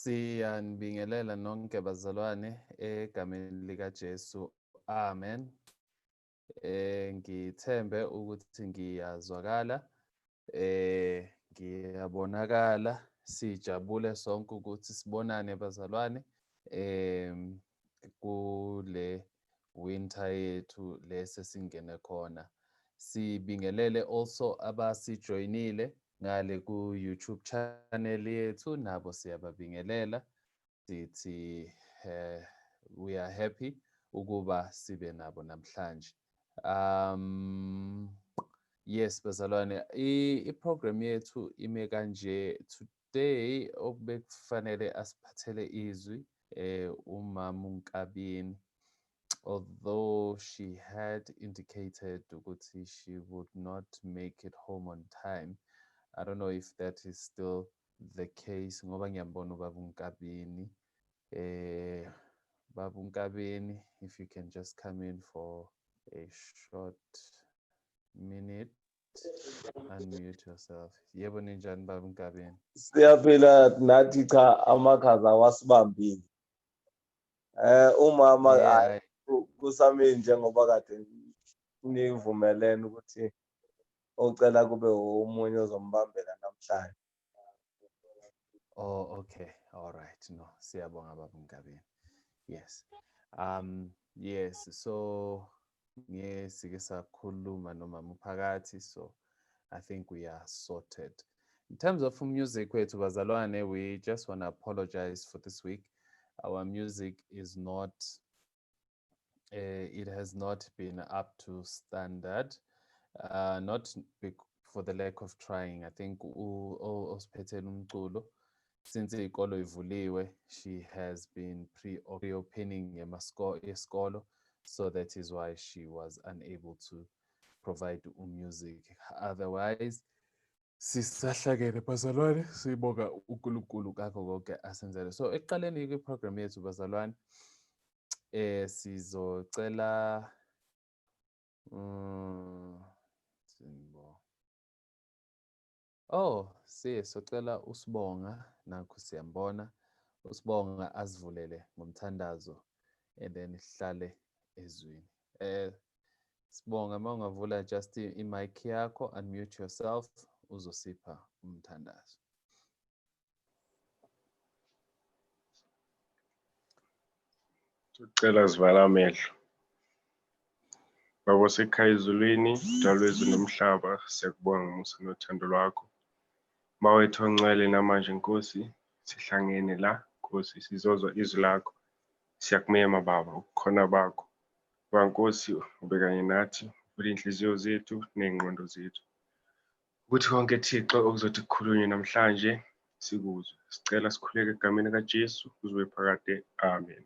Siyanibingelela nonke bazalwane egameni likaJesu. Amen. Ngithembe ukuthi ngiyazwakala. Ngiyabonakala. Sijabule sonke ukuthi sibonane bazalwane. Kule winter yethu lesesingene khona. Sibingelele also abasijoyinile ngale ku YouTube channel yethu, nabo siyababingelela. Sithi we are happy ukuba sibe nabo namhlanje. Yes bazalwane, i-program yethu ime kanje. Today obekufanele asiphathele izwi umama uNkabini, although she had indicated ukuthi she would not make it home on time. I don't know if that is still the case ngoba ngiyambona ubaba uNkabini. Baba uNkabini, if you can just come in for a short minute, unmute yourself. Yebo ninjani baba uNkabini? Siyaphila nathi cha amakhaza awasibambile. Umama hayi kusami njengoba kade nivumelene ukuthi ocela kube umunye ozombambela namhlanje. Oh, okay. All right. No, siyabonga baba uNkabini. Yes. Yes, so sike sakhuluma nomama uphakathi, so I think we are sorted. In terms of music wethu bazalwane, we just want to apologize for this week. Our music is not it has not been up to standard, not for the lack of trying. I think osiphethela umculo, since ikolo ivuliwe, she has been pre-opening yesikolo, so that is why she was unable to provide music. Otherwise sisahlakene bazalwane, sibonga uNkulunkulu kakho konke asenzele. So ekuqaleni kweprogram yethu bazalwane, sizocela socela uSibonga, nakho siyambona uSibonga asivulele ngomthandazo and then sihlale ezwini. Sibonga, mawungavula just i-mic yakho, unmute yourself, uzosipha umthandazo. Sicela sivala amehlo. Baba osekhaya ezulwini, Dwala wezulu nomhlaba, siyakubonga umusa nothando lwakho. Mawethu ongcwele namanje Nkosi, sihlangene la Nkosi, sizozwa izwi lakho. Siyakumema Baba ukukhona bakho. Baba Nkosi, ube kanye nathi, uvule inhliziyo zethu nengqondo zethu. Ukuthi konke Thixo okuzothi kukhulunywe namhlanje sikuzwe. Sicela sikhuleke egameni kaJesu uzwe phakade. Amen.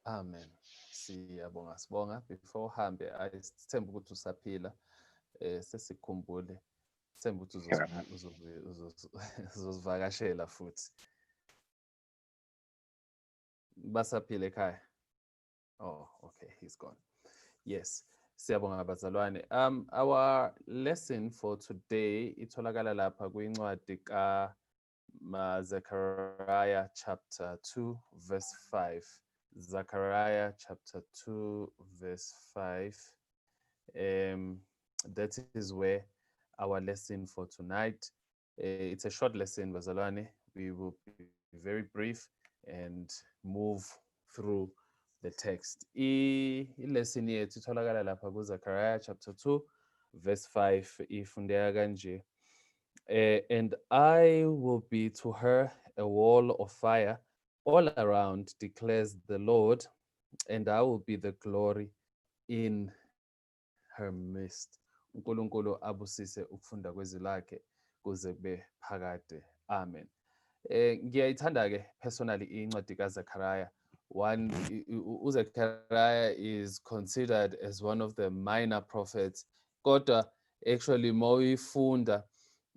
Amen. Siyabonga sibonga. Before uhambe, sithemba ukuthi usaphila. Sesikhumbule. Sithemba ukuthi uzosivakashela futhi. Basaphila ekhaya. Oh, okay, he's gone. Yes. Siyabonga bazalwane. Our lesson for today itholakala lapha kwincwadi Zechariah chapter 2 verse 5. Zechariah chapter 2 verse 5. That is where our lesson for tonight. It's a short lesson bazalwane. We will be very brief and move through the text. I-lesson yethu itholakala lapha kuZechariah chapter 2 verse 5 ifundeka kanje. And I will be to her a wall of fire all around, declares the Lord, and I will be the glory in her midst. uNkulunkulu abusise ukufunda kwezwi lakhe kuze kube phakade. Amen. Ngiyayithanda ke personally incwadi kaZechariah. Zechariah is considered as one of the minor prophets. Kodwa actually mawuyifunda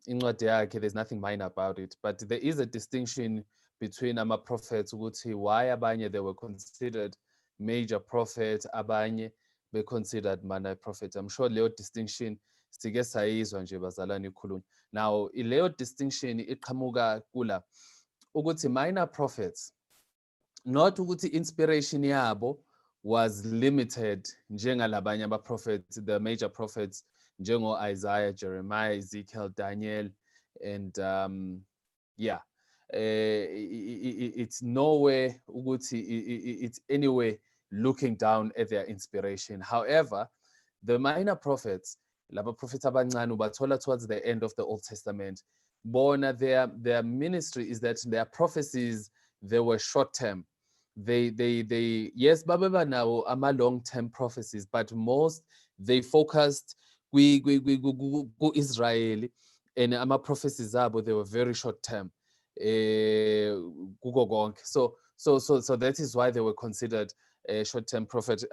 incwadi yakhe, there's nothing minor about it, but there is a distinction between ama-prophets ukuthi why abanye they were considered major prophets, abanye be considered minor prophets. I'm sure leyo distinction sike sayizwa nje bazalwane ikhulunywa. Now leyo distinction iqhamuka kula ukuthi minor prophets, not ukuthi inspiration yabo was limited njengalabanye aba-prophets, the major prophets njengo-Isaiah, Jeremiah, Ezekiel, Daniel, and yeah, it's nowhere ukuthi it's anyway looking down at their inspiration. However, the minor prophets, laba prophets abancane ubathola towards the end of the Old Testament, bona their ministry is that their prophecies, they were short term. They yes, babeba now ama long term prophecies, but most they focused Israel, and ama prophecies abo, they were very short term. So that is why they were considered short term prophet.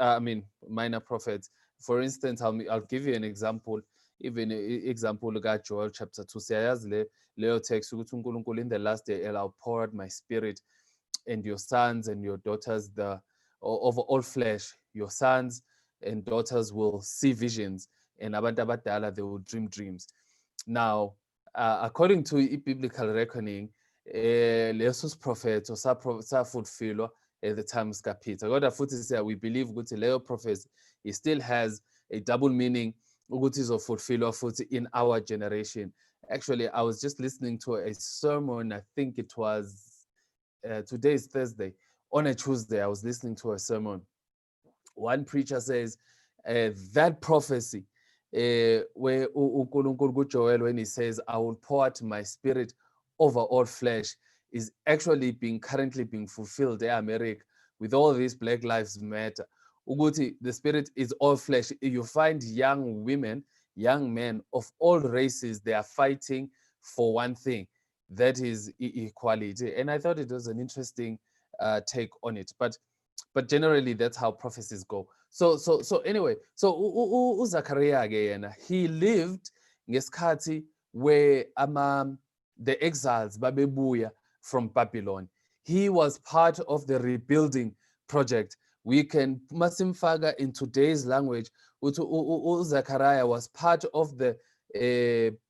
Minor prophets. For instance, I'll give you an example. Even example got Joel chapter 2. Siyayazi leyo text ukuthi uNkulunkulu, in the last day I'll pour out my spirit, and your sons and your daughters, over all flesh, your sons and daughters will see visions, and abantu abadala, they will dream dreams. Now, according to biblical reckoning, lesos prophets safulfillwa at the time skaPeter. Kodwa futhi siya, we believe ukuthi leyo prophecy, it still has a double meaning ukuthi izofulfillwa futhi in our generation. Actually, I was just listening to a sermon, I think it was today is Thursday. On a Tuesday, I was listening to a sermon. One preacher says that prophecy where uNkulunkulu Joel, when he says, I will pour out my spirit over all flesh, is actually currently being fulfilled in America with all these Black Lives Matter. Uguti, the spirit is all flesh. You find young women, young men of all races, they are fighting for one thing, that is equality. And I thought it was an interesting take on it. But generally, that's how prophecies go. So anyway, so uZachariah again, he lived ngesikhathi where the exiles babebuya from Babylon. He was part of the rebuilding project. We can masimfaga in today's language. Zechariah was part of the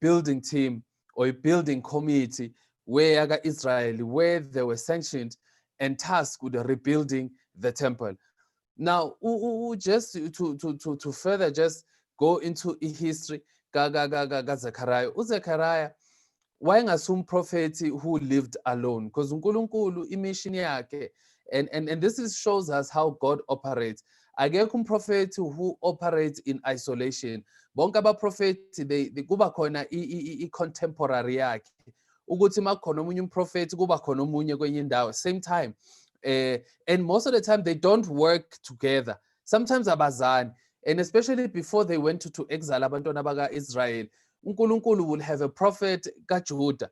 building team or a building committee where Israel, where they were sanctioned and tasked with rebuilding the temple. Now, just to further just go into history, Zechariah. Zechariah, wayengasum prophet who lived alone, because uNkulunkulu imission yakhe, and this shows us how God operates. Akekho umprofethi who operates in isolation. Bonke abaprofethi they kuba khona i-contemporary yakhe, ukuthi makhona omunye umprofethi kuba khona omunye kwenye indawo same time. And most of the time they don't work together. Sometimes abazani, and especially before they went to exile abantwana baka-Israel, uNkulunkulu will have a prophet kaJudah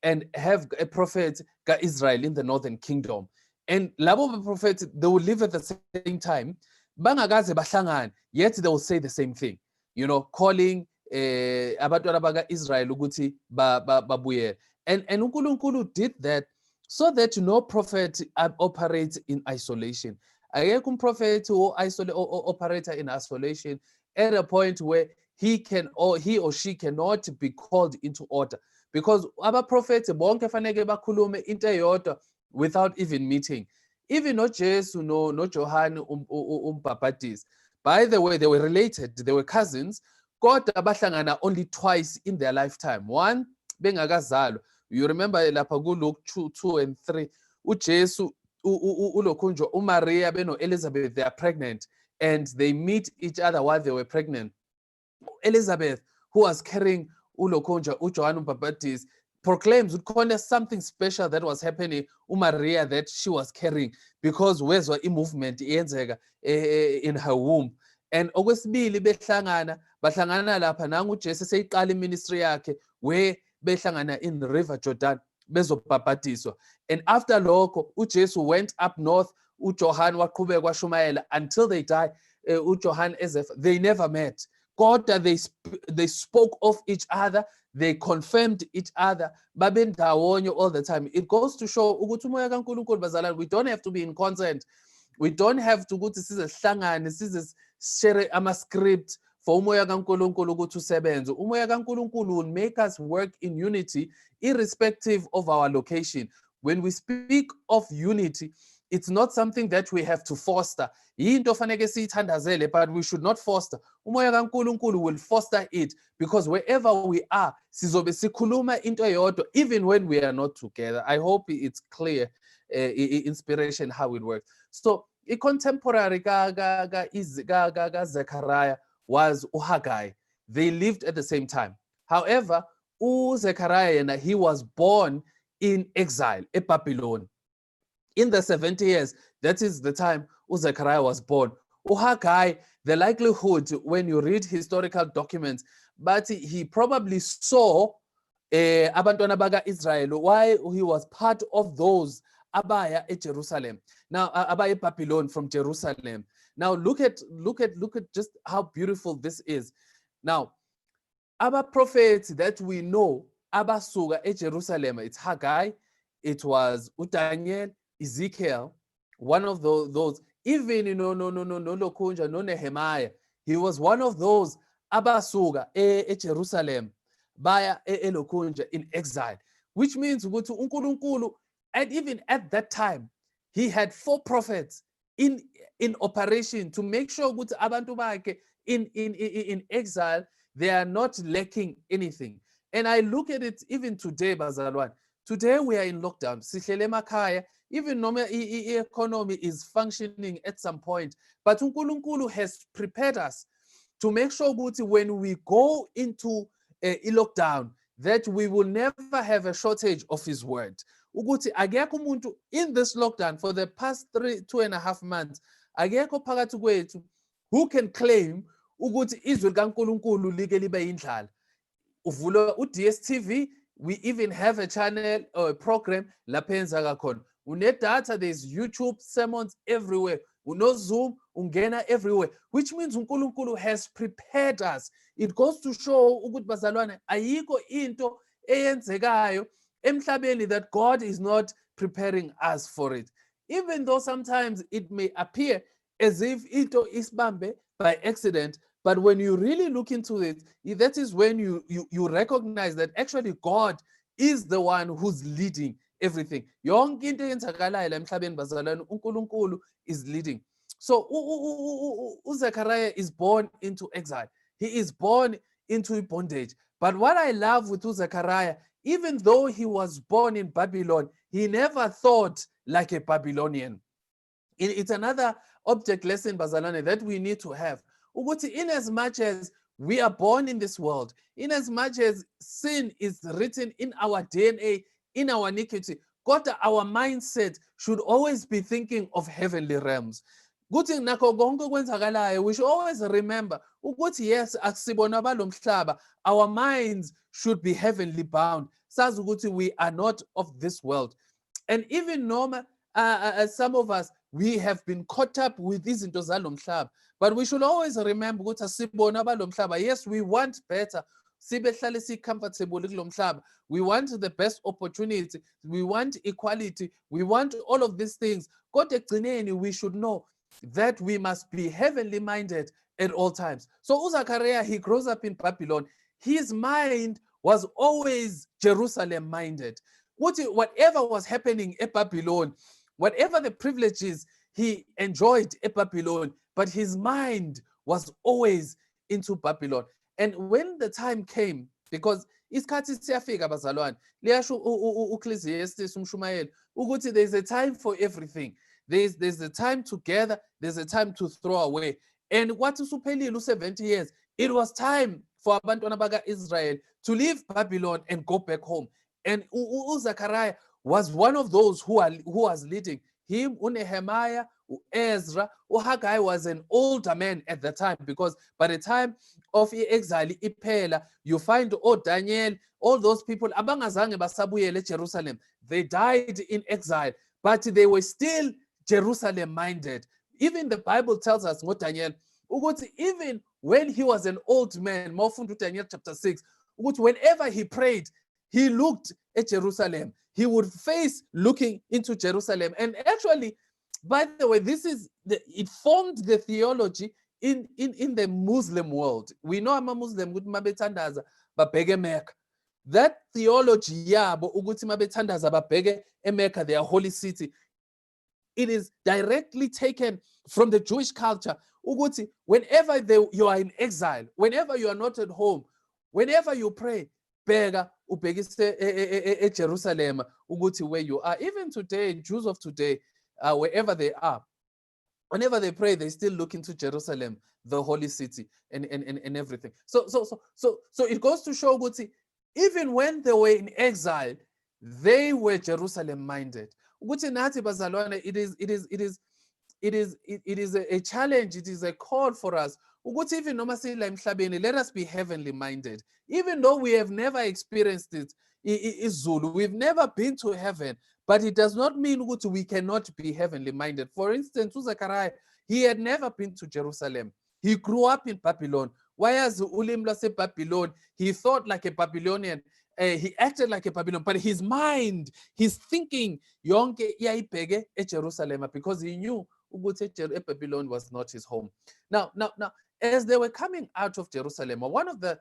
and have a prophet ka-Israel in the northern kingdom. And labo prophets, they will live at the same time. Bangakaze bahlangane, yet they will say the same thing. You know, calling abantwana baka-Israel ukuthi babuye. And uNkulunkulu did that so that no prophet operates in isolation. Akekho umprofethi or operator in isolation at a point where he or she cannot be called into order, because abaprofethi bonke fanele bakhulume into eyodwa without even meeting. Even noJesu noJohane umbhaphatisi, by the way, they were related, they were cousins, kodwa bahlangana only twice in their lifetime. One, bengakazalwa. You remember lapha kuLuke 2 and 3, uJesu ulokhunjwa uMaria beno Elizabeth, they are pregnant, and they meet each other while they were pregnant. Elizabeth, who was carrying ulokhunjwa uJohane umbhaphatisi, proclaims there's something special that was happening uMaria that she was carrying, because wezwa movement iyenzeka in her womb. And okwesibili bahlangana lapha nangu uJesu seyiqala iministry yakhe, where behlangana in the river Jordan bezobhaphathizwa. And after lokho uJesu went up north, uJohane waqhubeka washumayela until they died. uJohane they never met. They spoke of each other, they confirmed each other, babendawonye all the time. It goes to show ukuthi umoya kaNkulunkulu bazalwane, we don't have to be in consent. We don't have to ukuthi sizehlangane share ama-script for umoya kaNkulunkulu ukuthi usebenze. Umoya kaNkulunkulu will make us work in unity irrespective of our location. when we speak of unity, it's not something that we have to foster. Into faneke siyithandazele, but we should not foster. Umoya kaNkulunkulu will foster it, because wherever we are, sizobe sikhuluma into eyodwa, even when we are not together. I hope it's clear, inspiration, how it works. So a contemporary ka Zechariah was Haggai. They lived at the same time. However, Zechariah, he was born in exile in Babylon. In the 70 years, that is the time Zechariah was born. Haggai, the likelihood when you read historical documents, but he probably saw abantwana baka Israel, why he was part of those abaya at Jerusalem. Now abaya Babylon from Jerusalem. Now look at just how beautiful this is. Now, our prophets that we know abasuka at Jerusalem, it's Haggai, it was Daniel, Ezekiel, one of those, even no Lokunja, no Nehemiah, he was one of those abasuka at Jerusalem baya Elokunja in exile, which means ukuthi uNkulunkulu, and even at that time he had 4 prophets in operation to make sure ukuthi abantu bakhe in exile, they are not lacking anything. And I look at it even today, bazalwane. Today we are in lockdown. Sihlele emakhaya, even noma economy is functioning at some point, but uNkulunkulu has prepared us to make sure ukuthi when we go into a lockdown, that we will never have a shortage of his word. Ukuthi akekho umuntu in this lockdown for the past 2.5 months, akekho phakathi kwethu who can claim ukuthi izwi likaNkulunkulu like libe yindlala. Uvula uDSTV, we even have a channel or a program lapho yenzaka khona. Une-data, there's YouTube sermons everywhere. Uno-Zoom, ungena everywhere, which means uNkulunkulu has prepared us. It goes to show ukuthi bazalwane, ayikho into eyenzekayo emhlabeni that God is not preparing us for it. Even though sometimes it may appear as if into isibambe by accident, but when you really look into it, that is when you recognize that actually God is the one who's leading everything. Yonke into eyenzakalayo la emhlabeni bazalwane, uNkulunkulu is leading. So Zechariah is born into exile. He is born into bondage. But what I love with Zechariah, even though he was born in Babylon, he never thought like a Babylonian. It's another object lesson, bazalwane, that we need to have. In as much as we are born in this world, in as much as sin is written in our DNA, in our iniquity, God, our mindset should always be thinking of heavenly realms. Ukuthi nakho konke kwenzakalayo, we should always remember ukuthi yes, akusibona balomhlaba, our minds should be heavenly bound. Sazi ukuthi we are not of this world. And even normal, some of us, we have been caught up with izinto zalomhlaba, but we should always remember ukuthi asibona balomhlaba. Yes, we want better. Sibehlale si-comfortable kulomhlaba. We want the best opportunity. We want equality. We want all of these things. Kodwa ekugcineni, we should know that we must be heavenly minded at all times. So Zechariah, he grows up in Babylon. His mind was always Jerusalem minded. Whatever was happening at Babylon, whatever the privileges he enjoyed at Babylon, but his mind was always into Babylon. And when the time came, because isikhathi siyafika bazalwane, liyasho uEcclesiastes umshumayeli ukuthi there's a time for everything. There's a time to gather, there's a time to throw away. And what usuphelile 70 years, it was time for abantwana baka Israel to leave Babylon and go back home. And Zechariah was one of those who was leading. Him, Nehemiah, Ezra, Haggai was an older man at the time, because by the time of exile, iphela, you find Daniel, all those people, abangazange basabuyele Jerusalem, they died in exile, but they were still Jerusalem minded. Even the Bible tells us, Daniel, even when he was an old man, Mawufunda Daniel chapter 6, whenever he prayed, he looked at Jerusalem. He would face looking into Jerusalem. And actually, by the way, it formed the theology in the Muslim world. We know I'm a Muslim, but that theology yabo ukuthi mabethandaza babheke eMecca, their holy city, it is directly taken from the Jewish culture. Ukuthi whenever you are in exile, whenever you are not at home, whenever you pray, bheka ubhekise eJerusalem ukuthi where you are. Even today, Jews of today, wherever they are, whenever they pray, they still look into Jerusalem, the holy city, and everything. So it goes to show ukuthi even when they were in exile, they were Jerusalem minded. Ukuthi nathi bazalwane, it is a challenge, it is a call for us. Ukuthi even noma sila emhlabeni, let us be heavenly minded. Even though we have never experienced it, Zulu, we've never been to heaven, but it does not mean ukuthi we cannot be heavenly minded. For instance, uZechariah, he had never been to Jerusalem. He grew up in Babylon. Whereas ulim lwase Babylon, he thought like a Babylonian. He acted like a Babylon, but his mind, his thinking, yonke iyayibheke eJerusalem, because he knew ukuthi Babylon was not his home. Now, as they were coming out of Jerusalem, or one of the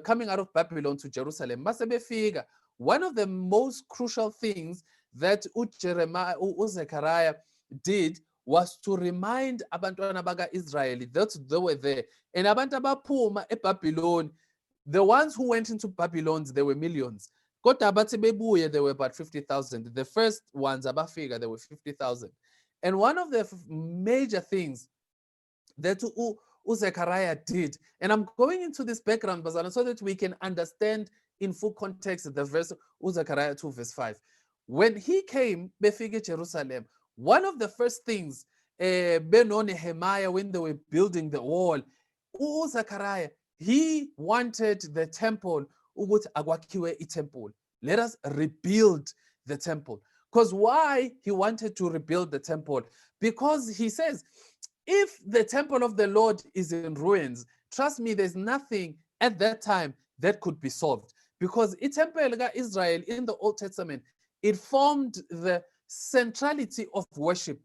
coming out of Babylon to Jerusalem, masebefika, one of the most crucial things that Zechariah did was to remind abantwana baka Israel that they were there. And abantu abaphuma eBabylon, the ones who went into Babylon, there were millions. Kodwa abathi bebuye, there were about 50,000. The first ones abafika, there were 50,000. And one of the major things that Zechariah did, and I'm going into this background, Bazana, so that we can understand in full context the verse Zechariah 2 verse 5. When he came, befike Jerusalem, one of the first things, Beno Nehemiah, when they were building the wall, Zechariah, he wanted the temple, ukuthi akwakhiwe itemple. Let us rebuild the temple. Because why he wanted to rebuild the temple? Because he says, if the temple of the Lord is in ruins, trust me, there's nothing at that time that could be solved. Because the temple of Israel in the Old Testament, it formed the centrality of worship.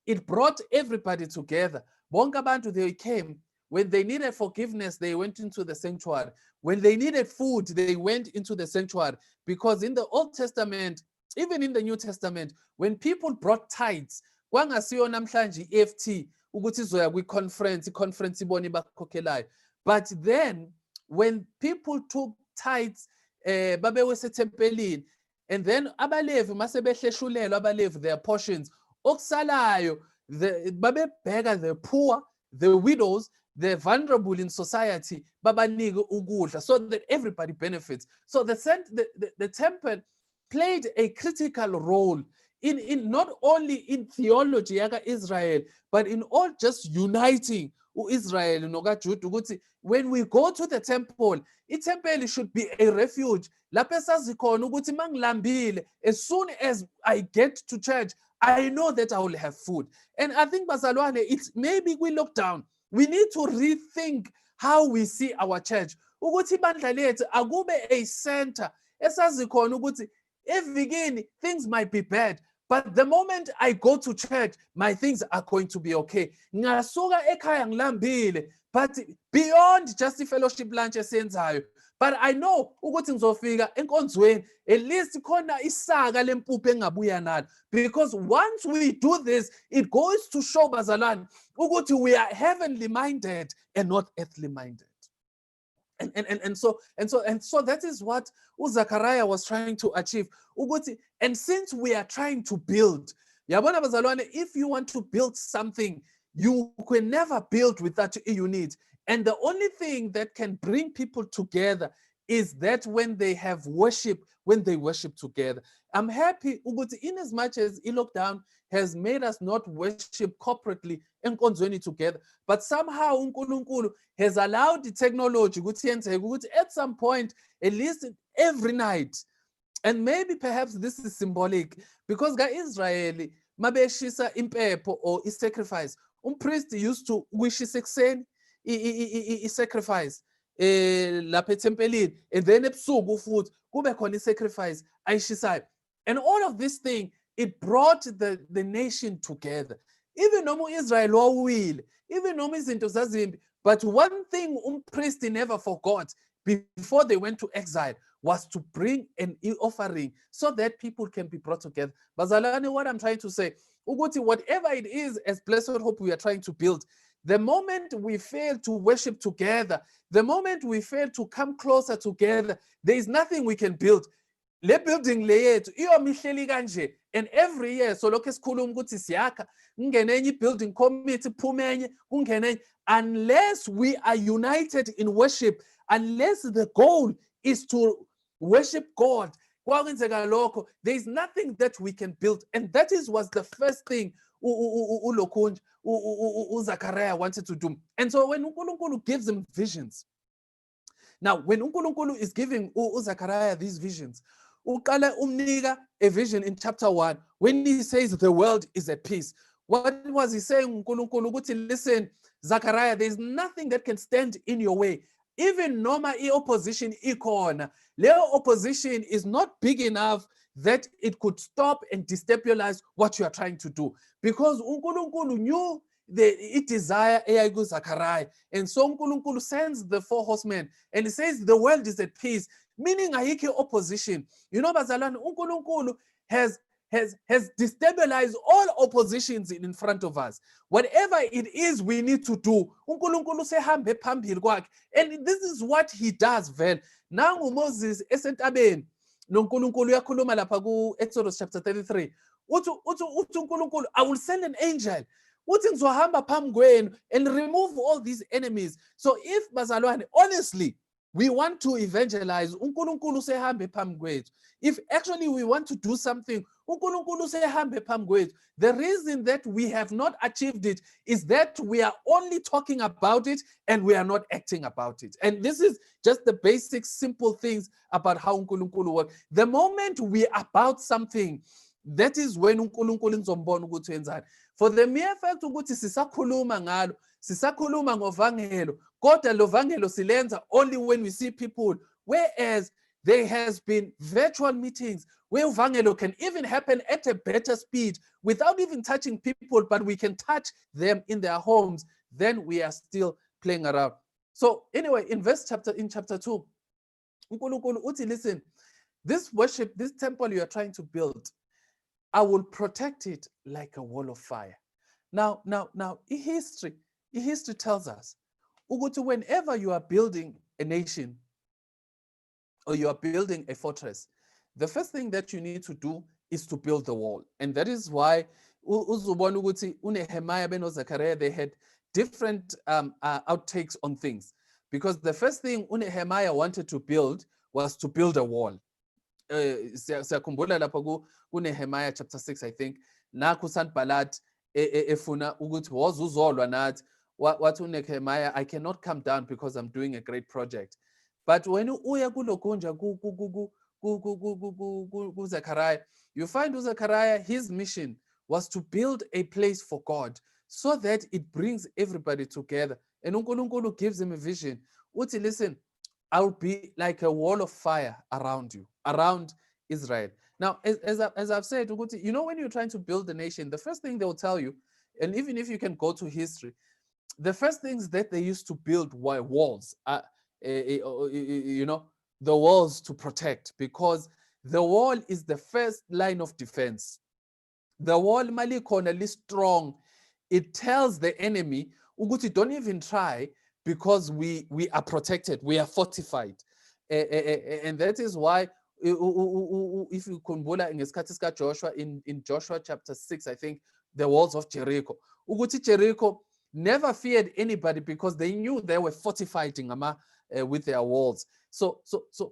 It brought everybody together. Bonke abantu, they came. When they needed forgiveness, they went into the sanctuary. When they needed food, they went into the sanctuary. Because in the Old Testament, even in the New Testament, when people brought tithes, kwangasiyo namhlanje EFT ukuthi izoya kwi-conference, i-conference ibona ibakhokhelayo. But then, when people took tithes, babewe setempelini, and then abalevi mase behleshulelwa abalevi their portions, okusalayo babebheka the poor, the widows, the vulnerable in society, babanike ukudla, so that everybody benefits. So the temple played a critical role in not only in theology yaka Israel, but in all just uniting Israel nokaJuda ukuthi when we go to the temple, temple should be a refuge. Lapho esazikhona ukuthi mangilambile, as soon as I get to church, I know that I will have food. And I think bazalwane, it's maybe we look down. We need to rethink how we see our church. Ukuthi ibandla lethu akube a center esazikhona ukuthi evikini things might be bad, but the moment I go to church, my things are going to be okay. Ngasuka ekhaya ngilambile, but beyond just fellowship lunch esenzayo, but I know ukuthi ngizofika enkonzweni, at least khona isaka lempuphu engabuya nalo. Because once we do this, it goes to show bazalwane ukuthi we are heavenly minded and not earthly minded. And so that is what Zechariah was trying to achieve. And since we are trying to build, yabona bazalwane, if you want to build something, you can never build without unit. And the only thing that can bring people together is that when they have worship, when they worship together. I'm happy in as much as lockdown has made us not worship corporately enkonzweni together, but somehow uNkulunkulu has allowed the technology at some point, at least every night. And maybe perhaps this is symbolic, because Israel mabeshisa impepho or a sacrifice, priest used to wish ekuseni i sacrifice lapha etempelini, and then ebusuku futhi kube khona i-sacrifice ayishisayo. And all of this thing, it brought the nation together. Even noma Israel wawile, even noma izinto zazimbi, but one thing priest never forgot before they went to exile was to bring an offering so that people can be brought together. Bazalwane, what I'm trying to say, ukuthi whatever it is as Blessed Hope we are trying to build, the moment we fail to worship together, the moment we fail to come closer together, there is nothing we can build. Le building le yethu iyomihleli kanje, and every year so lokho esikhuluma ukuthi siyakha kungene enye building committee phume enye kungene enye, unless we are united in worship, unless the goal is to worship God, kwakwenzeka lokho, there is nothing that we can build. And that was the first thing Zachariah wanted to do. And so when uNkulunkulu gives him visions, now when uNkulunkulu is giving Zachariah these visions, uqala umnika a vision in chapter 1 when he says the world is at peace. What was he saying? uNkulunkulu ukuthi, listen, Zachariah, there is nothing that can stand in your way. Even noma opposition ikhona, leyo opposition is not big enough that it could stop and destabilize what you are trying to do, because uNkulunkulu knew the desire eyayiku Zachariah, and so uNkulunkulu sends the 4 horsemen and he says the world is at peace, meaning ayikho opposition. You know, bazalwane, uNkulunkulu has destabilized all oppositions in front of us. Whatever it is we need to do, uNkulunkulu sehambe phambili kwakhe, and this is what he does. Vele nangu Moses esentabeni noNkulunkulu uyakhuluma lapha ku Exodus chapter 33, uthi uNkulunkulu, I will send an angel uthi ngizohamba phambi kwenu and remove all these enemies. So if bazalwane, honestly, we want to evangelize, uNkulunkulu sehambe phambi kwethu. If actually we want to do something, uNkulunkulu sehambe phambi kwethu. The reason that we have not achieved it is that we are only talking about it and we are not acting about it. And this is just the basic simple things about how uNkulunkulu works. The moment we are about something, that is when uNkulunkulu nizombona ukuthi wenzani. For the mere fact ukuthi sisakhuluma ngalo, sisakhuluma ngovangelo, kodwa lo vangelo silenza only when we see people, whereas there has been virtual meetings where uvangelo can even happen at a better speed without even touching people, but we can touch them in their homes, then we are still playing around. So anyway, in chapter 2, uNkulunkulu uthi, listen, this worship, this temple you are trying to build, I will protect it like a wall of fire. Now, history tells us, whenever you are building a nation or you are building a fortress, the first thing that you need to do is to build the wall. And that is why uNehemiah beno Zechariah, they had different outtakes on things. Because the first thing uNehemiah wanted to build was to build a wall. Siyakhumbula lapha kuNehemiah chapter 6, I think, nakhu Sanballat efuna ukuthi wozuzolwa nathi, wathi uNehemiah, I cannot come down because I'm doing a great project. But when uya kulokunja Zechariah, you find Zechariah, his mission was to build a place for God so that it brings everybody together. And uNkulunkulu gives him a vision. Uthi, listen, I'll be like a wall of fire around you, around Israel. Now, as I've said, you know, when you're trying to build a nation, the first thing they'll tell you, and even if you can go to history, the first things that they used to build were walls, you know, the walls to protect, because the wall is the first line of defense. The wall, malikhona strong, it tells the enemy, ukuthi, don't even try, because we are protected, we are fortified. And that is why, if you khumbula ngesikhathi sika Joshua, in Joshua chapter 6, I think, the walls of Jericho, ukuthi Jericho never feared anybody because they knew they were fortified with their walls. So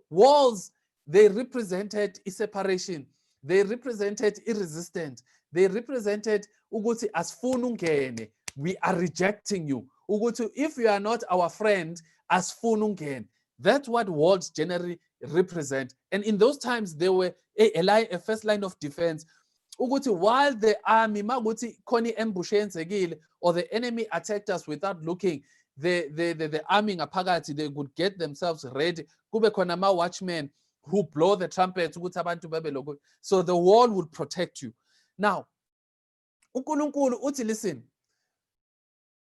walls, they represented separation, they represented resistance, they represented ukuthi asifuna ungene, we are rejecting you. Ukuthi, if you are not our friend, asifuna ungene. That's what walls generally represent. And in those times, they were a first line of defense. Ukuthi, while the army, maguthi khona ambush yenzekile, or the enemy attacked us without looking, the army ngaphakathi, they would get themselves ready. Kube khona ama watchmen who blow the trumpets ukuthi abantu babe lokho. So the wall would protect you. Now, uNkulunkulu uthi, listen,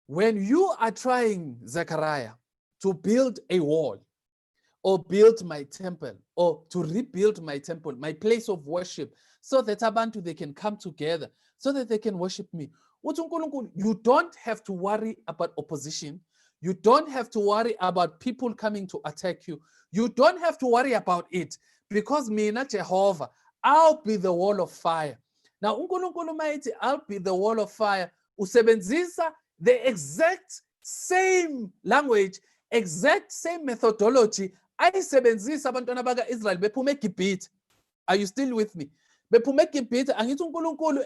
when you are trying, Zechariah, to build a wall, or build my temple, or to rebuild my temple, my place of worship, so that abantu they can come together, so that they can worship me. You don't have to worry about opposition. You don't have to worry about people coming to attack you. You don't have to worry about it, because mina Jehovah, I'll be the wall of fire. Now uNkulunkulu mayithi I'll be the wall of fire, usebenzisa the exact same language, exact same methodology ayisebenzisa abantwana baka-Israyeli bephuma eGibhithe. Are you still with me? Bephuma eGibhithe, angithi uNkulunkulu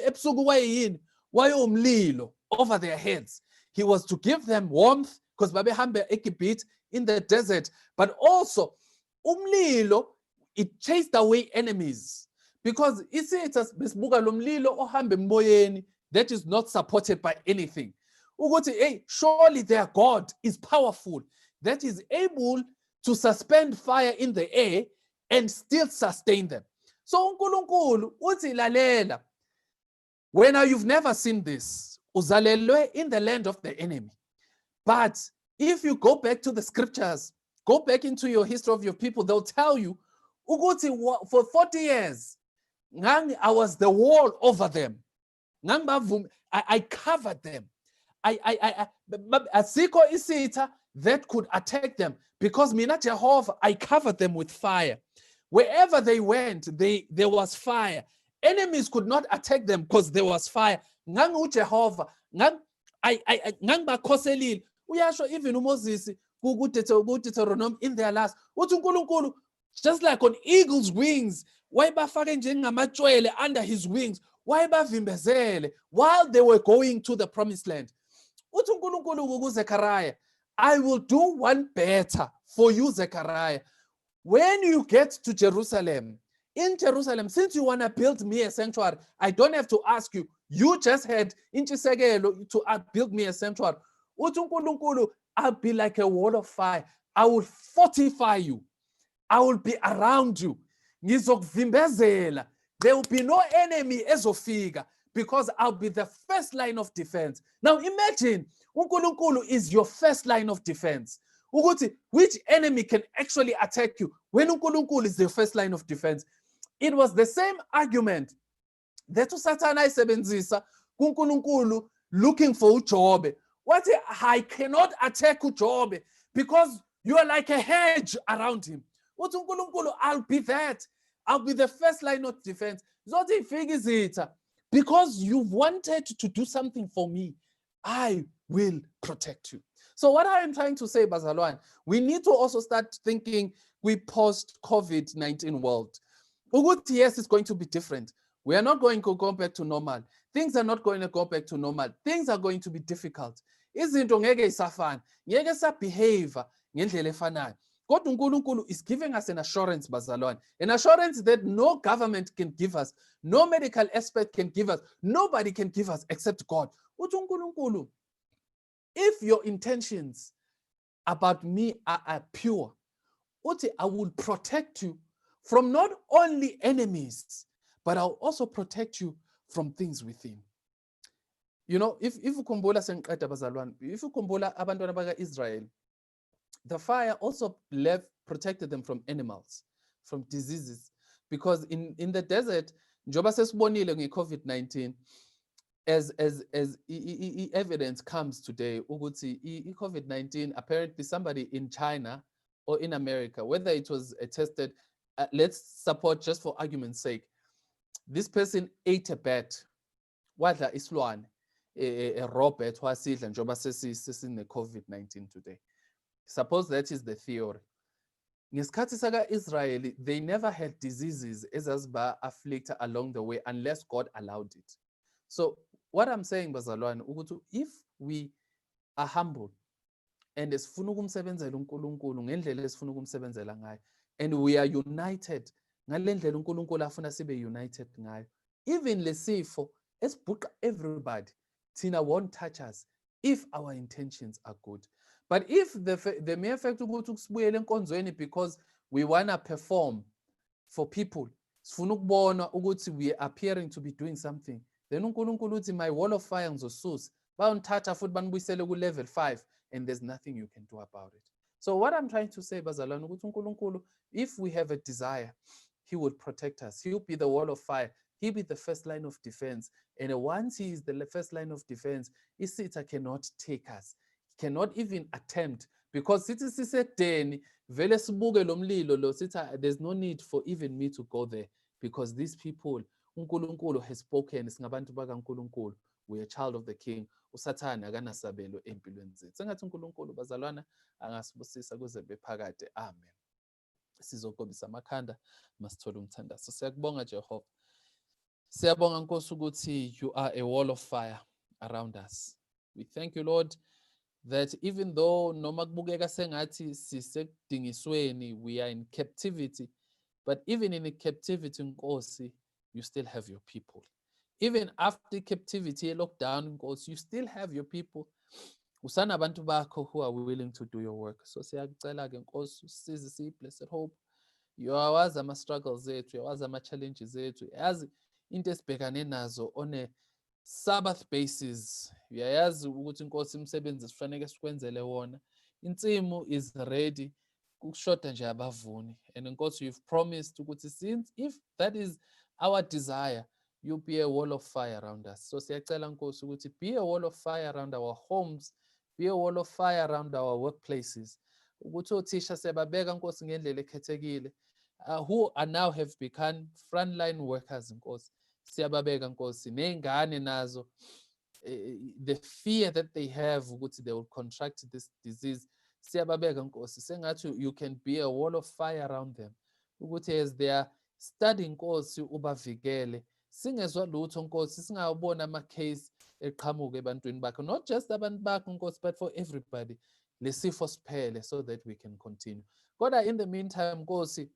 ebusuku wayeyini? Wayewumlilo over their heads. He was to give them warmth, because babehamba eGibhithe in the desert, but also umlilo, it chased away enemies, because isitha besibuka lo mlilo ohamba emoyeni that is not supported by anything. Ukuthi hey, surely their God is powerful, that is able to suspend fire in the air and still sustain them. So uNkulunkulu uthi lalela, when you've never seen this, uzalelwe in the land of the enemy. But if you go back to the scriptures, go back into your history of your people, they'll tell you, ukuthi for 40 years, I was the wall over them. I covered them. Asikho isitha that could attack them, because mina Jehovah, I covered them with fire. Wherever they went, there was fire. Enemies could not attack them because there was fire. Jehovah, ngangibakhoselile. Uyasho even uMoses kuDeuteronomy in their last, uthi uNkulunkulu, just like on eagle's wings, wayebafake njengamachwele under his wings, wayebavimbezele while they were going to the promised land. Uthi uNkulunkulu kuZechariah, I will do one better for you, Zechariah. When you get to Jerusalem, in Jerusalem, since you want to build me a sanctuary, I don't have to ask you. You just had inchisekelo to build me a sanctuary. Uthi uNkulunkulu, I'll be like a wall of fire. I will fortify you. I will be around you. Ngizokuvimbezela. There will be no enemy ezofika, because I'll be the first line of defense. Now imagine, uNkulunkulu is your first line of defense. Which enemy can actually attack you when uNkulunkulu is the first line of defense? It was the same argument that uSathana ayisebenzisa kuNkulunkulu looking for uJobe. What I cannot attack uJobe because you are like a hedge around him. What uNkulunkulu, I'll be that. I'll be the first line of defense. Zothi ifike because you've wanted to do something for me, I will protect you. So what I am trying to say, Bazalwane, we need to also start thinking we post-COVID-19 world. Yes, it's going to be different. We are not going to go back to normal. Things are not going to go back to normal. Things are going to be difficult. Izinto ngeke isafana. Ngeke sabehave ngendlela efanayo. Kodwa uNkulunkulu is giving us an assurance, Bazalwane. An assurance that no government can give us, no medical expert can give us, nobody can give us except God. Uthi uNkulunkulu, if your intentions about me are pure, uthi I will protect you from not only enemies, but I'll also protect you from things within. You know, if ukhumbula sengiqeda bazalwane, if ukhumbula abantwana baka-Israel, the fire also protected them from animals, from diseases, because in the desert, njoba sesibonile nge-COVID-19, as evidence comes today, ukuthi COVID-19, apparently somebody in China or in America, whether it was tested, let's support just for argument's sake, this person ate a bat, wadla isilwane, a raw bat wasidla njoba sesine COVID-19 today. Suppose that is the theory. Ngesikhathi saka-Israel, they never had diseases ezaziba afflict along the way unless God allowed it. So what I'm saying, bazalwane, ukuthi if we are humble and esifuna ukumsebenzela uNkulunkulu ngendlela esifuna ukumsebenzela ngayo, and we are united ngale ndlela uNkulunkulu afuna sibe united ngayo, even lesifo esibhuqa everybody, thina won't touch us if our intentions are good. But if the mere fact ukuthi sibuyele enkonzweni because we want to perform for people, sifuna ukubona ukuthi we are appearing to be doing something, then uNkulunkulu uthi my wall of fire ngizosusa, bayongithatha futhi banibuyisele ku level 5, and there's nothing you can do about it. So what I'm trying to say, bazalwane, ukuthi uNkulunkulu, if we have a desire, he would protect us. He'll be the wall of fire. He'll be the first line of defense. And once he is the first line of defense, isitha cannot take us. He cannot even attempt. Because sithi sisekudeni, vele sibuke lo mlilo lo, sithi there's no need for even me to go there. Because these people, uNkulunkulu has spoken, singabantu bakaNkulunkulu. We are a child of the King. Usathane akanasabelo empilweni zethu. Sengathi uNkulunkulu bazalwana angasibusisa kuze bephakade. Amen. Sizogobisa amakhanda masithole umthandazo. Siyakubonga Jehova. Siyabonga Nkosi ukuthi you are a wall of fire around us. We thank you, Lord, that even though noma kubukeka sengathi sisekudingisweni, we are in captivity, but even in the captivity, Nkosi, you still have your people. Even after captivity, lockdown, Nkosi, you still have your people. Usanabantu bakho who are willing to do your work. So siyakucela ke Nkosi usize siyi Blessed Hope. Uyawazi ama-struggles zethu, uyawazi ama-challenges zethu, yazi into esibhekane nazo on a Sabbath basis. Uyayazi ukuthi Nkosi imisebenzi sifanele sikwenzele wona. Insimu is ready. Kushoda nje abavuni. And Nkosi, you've promised ukuthi since if that is our desire, you'll be a wall of fire around us. So siyacela Nkosi ukuthi be a wall of fire around our homes, be a wall of fire around our workplaces. Ukuthi othisha siyababeka Nkosi ngendlela ekhethekile, who are now have become frontline workers Nkosi. Siyababeka Nkosi nengane nazo, the fear that they have ukuthi they will contract this disease. Siyababeka Nkosi sengathi you can be a wall of fire around them. Ukuthi as they are studying Nkosi ubavikele. Singezwa lutho Nkosi, singawubona ama-case eqhamuka ebantwini bakho, not just abantu bakho Nkosi, but for everybody. Lesifo siphele so that we can continue. Kodwa in the meantime Nkosi,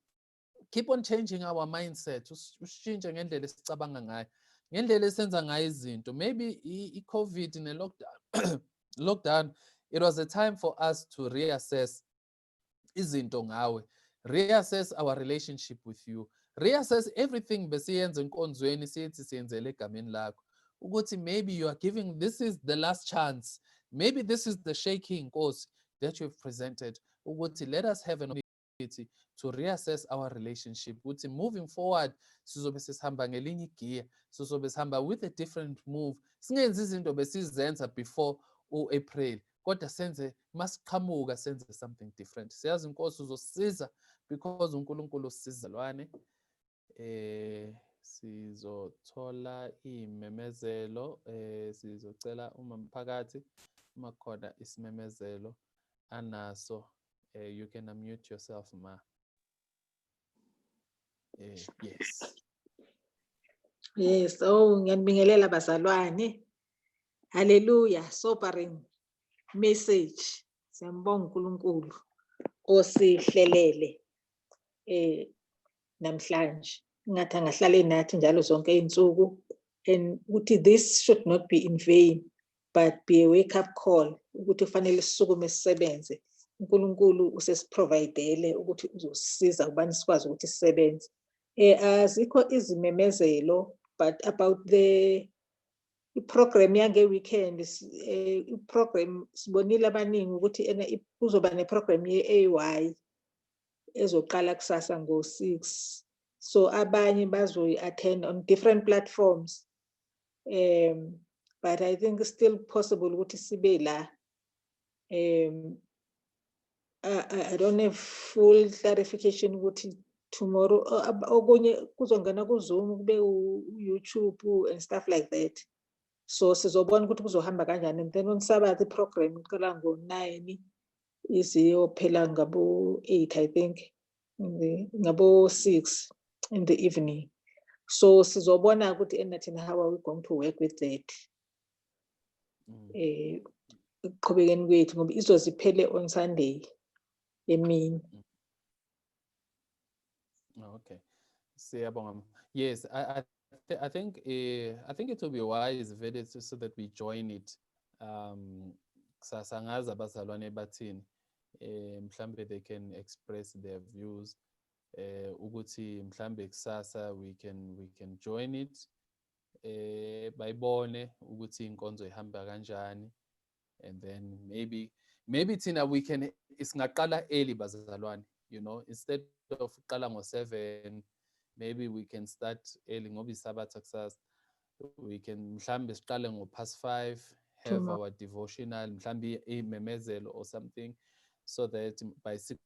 keep on changing our mindset. Ushintshe ngendlela esicabanga ngayo, ngendlela esenza ngayo izinto. Maybe i-COVID ne-lockdown lockdown, it was a time for us to reassess izinto ngawe, reassess our relationship with you, reassess everything besiyenza enkonzweni sithi siyenzele egameni lakho. Ukuthi maybe you are giving, this is the last chance, maybe this is the shaking course that you've presented. Ukuthi let us have an opportunity to reassess our relationship. Ukuthi moving forward sizobe sihamba ngelinye igear, sizobe sihamba with a different move. Singenzi izinto besizenza before April, kodwa senze masiqhamuka senze something different. Siyazi Nkosi uzosiza because uNkulunkulu usiza lwane. Sizothola imemezelo, sizocela uma mphakathi uma khona isimemezelo anaso, you can unmute yourself ma. Yes. Yes, ngiyanibingelela bazalwane. Hallelujah, sobering message. Siyambonga uNkulunkulu osihlelele namhlanje. Ngathi angahlale nathi njalo zonke izinsuku, and ukuthi this should not be in vain but be a wake up call ukuthi kufanele sisukume sisebenze. uNkulunkulu usesiprovidele ukuthi uzosisiza ubani sikwazi ukuthi sisebenze. Azikho izimemezelo, but about the program yange weekend, program sibonile abaningi ukuthi kuzoba neprogram ye-AY ezoqala kusasa ngo-6. So abanye bazoyi-attend on different platforms, but I think it's still possible ukuthi sibe la. I don't have full clarification ukuthi tomorrow okunye kuzongena kuZoom kube YouTube and stuff like that. So sizobona ukuthi kuzohamba kanjani, and then on Saturday program iqala ngo-9 iziyophela ngabo-8 I think, ngabo-6 in the evening. So sizobona ukuthi enathina how are we going to work with that ekuqhubekeni kwethu ngoba izoziphele on Sunday emini. Okay. Siyabonga. Yes, I think it will be wise very so that we join it. Kusasa ngazi abazalwane bathini, mhlambe they can express their views, ukuthi mhlambe kusasa we can join it, bayibone ukuthi inkonzo ihamba kanjani, and then maybe maybe thina we can singaqala early bazalwane, you know, instead of qala ngo-7, maybe we can start early ngoba isabatha kusasa. We can mhlambe siqale ngo-5:30, have Tomorrow. our devotional, mhlambe imemezelo or something, so that by 6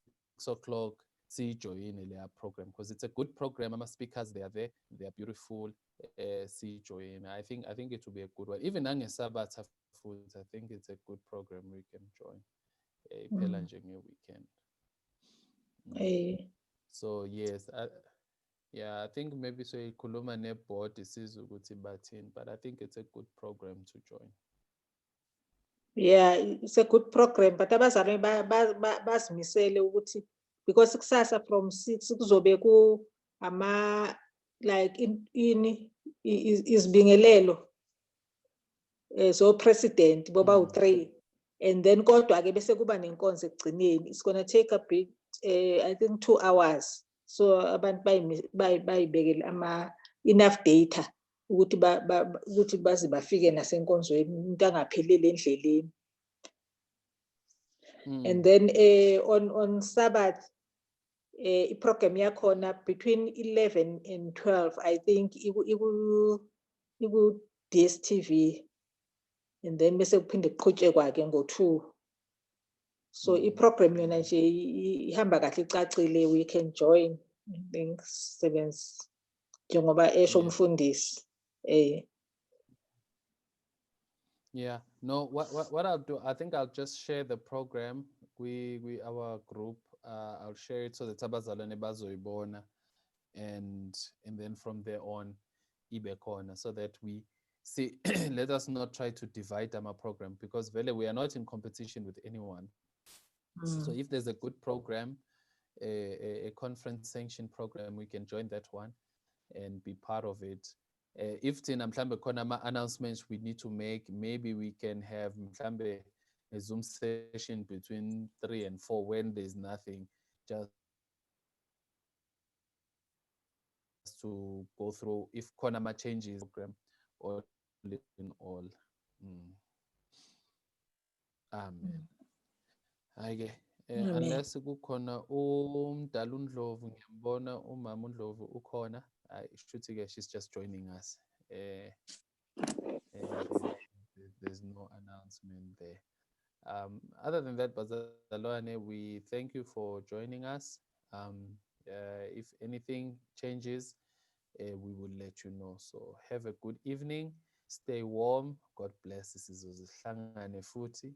o'clock siyijoyine leya program, because it's a good program. Ama speakers, they are there, they are beautiful. Siyijoyine. I think it will be a good one. Even nangesabatha futhi, I think it's a good program we can join. Iphela nje nge-weekend. So yes, yeah, I think maybe siyoyikhuluma ne-board isizwe ukuthi bathini, but I think it's a good program to join. Yeah, it's a good program, but abazali basimisele ukuthi because kusasa from 6 kuzobe ku like izibingelelo so president boba u3, and then kodwa-ke bese kuba nenkonzo ekugcineni. It's gonna take a bit, I think 2 hours, so abantu bayibekele enough data ukuthi baze bafike nasenkonzweni, umuntu angapheleli endleleni. And then on Sabbath, iprogram yakhona between 11 and 12, I think iku-DSTV, and then bese kuphinde kuqhutshekwa-ke ngo-2. So iprogram yona nje ihamba kahle icacile, we can join. I think sebenzi njengoba esho umfundisi. Yeah, no, what I'll do, I think I'll just share the program. Our group, I'll share it so that abazalwane bazoyibona, and then from there on, ibe khona, so that we see. Let us not try to divide our program, because really we are not in competition with anyone. So if there's a good program, a conference sanctioned program, we can join that one and be part of it. If thina mhlambe khona ama-announcements we need to make, maybe we can have mhlambe a Zoom session between 3 and 4 when there's nothing, just to go through if khona ama-changes program, all in all. Amen. Hhayi-ke, unless kukhona umdala uNdlovu, ngiyambona umama uNdlovu ukhona. Shuthi-ke she's just joining us. There's no announcement there. Other than that, bazalwane, we thank you for joining us. If anything changes, we will let you know. So have a good evening. Stay warm. God bless. Sizohlangane futhi.